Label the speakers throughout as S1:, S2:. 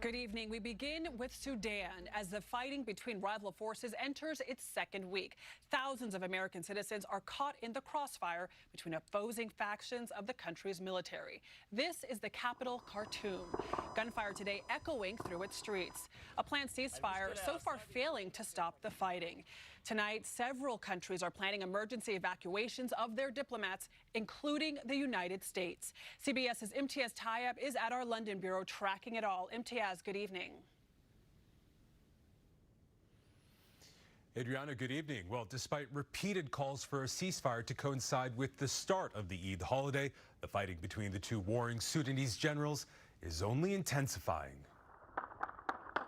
S1: Good evening. We begin with Sudan as the fighting between rival forces enters its second week. Thousands of American citizens are caught in the crossfire between opposing factions of the country's military. This is the capital, Khartoum. Gunfire today echoing through its streets. A planned ceasefire so far failing to stop the fighting. Tonight, several countries are planning emergency evacuations of their diplomats, including the United States. CBS's Imtiaz Tyab is at our London bureau tracking it all. Imtiaz, good evening.
S2: Adriana, good evening. Well, despite repeated calls for a ceasefire to coincide with the start of the Eid holiday, the fighting between the two warring Sudanese generals is only intensifying.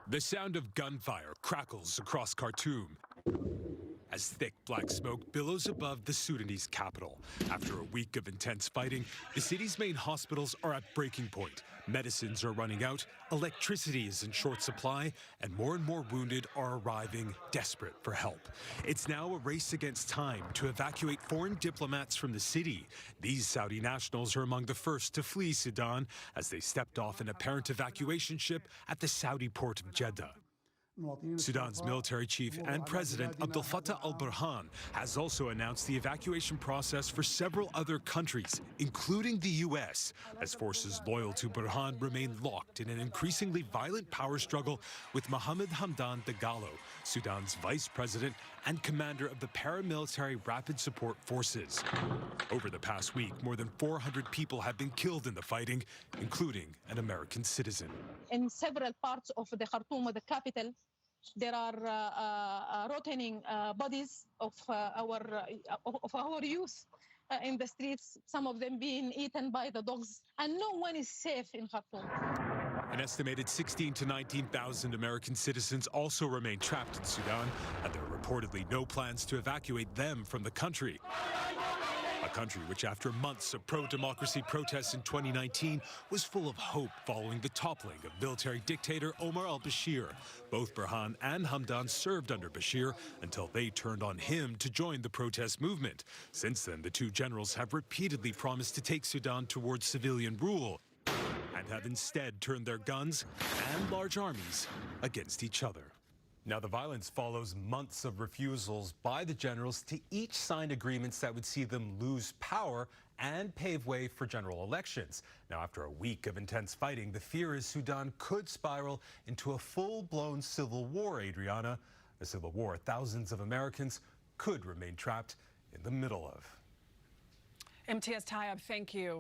S2: The sound of gunfire crackles across Khartoum as thick black smoke billows above the Sudanese capital. After a week of intense fighting, the city's main hospitals are at breaking point. Medicines are running out, electricity is in short supply, and more wounded are arriving desperate for help. It's now a race against time to evacuate foreign diplomats from the city. These Saudi nationals are among the first to flee Sudan as they stepped off an apparent evacuation ship at the Saudi port of Jeddah. Sudan's military chief and president Abdel Fattah al-Burhan has also announced the evacuation process for several other countries, including the U.S., as forces loyal to Burhan remain locked in an increasingly violent power struggle with Mohammed Hamdan Dagalo, Sudan's vice president and commander of the paramilitary Rapid Support Forces. Over the past week, more than 400 people have been killed in the fighting, including an American citizen.
S3: In several parts of the Khartoum, the capital, there are rotting bodies of our youth in the streets, some of them being eaten by the dogs, and no one is safe in Khartoum.
S2: An estimated 16,000 to 19,000 American citizens also remain trapped in Sudan, and there are reportedly no plans to evacuate them from the country. A country which, after months of pro-democracy protests in 2019, was full of hope following the toppling of military dictator Omar al-Bashir. Both Burhan and Hamdan served under Bashir until they turned on him to join the protest movement. Since then, the two generals have repeatedly promised to take Sudan towards civilian rule and have instead turned their guns and large armies against each other. Now, the violence follows months of refusals by the generals to each sign agreements that would see them lose power and pave way for general elections. Now, after a week of intense fighting, the fear is Sudan could spiral into a full-blown civil war, Adriana. A civil war thousands of Americans could remain trapped in the middle of.
S1: Imtiaz Tyab, thank you.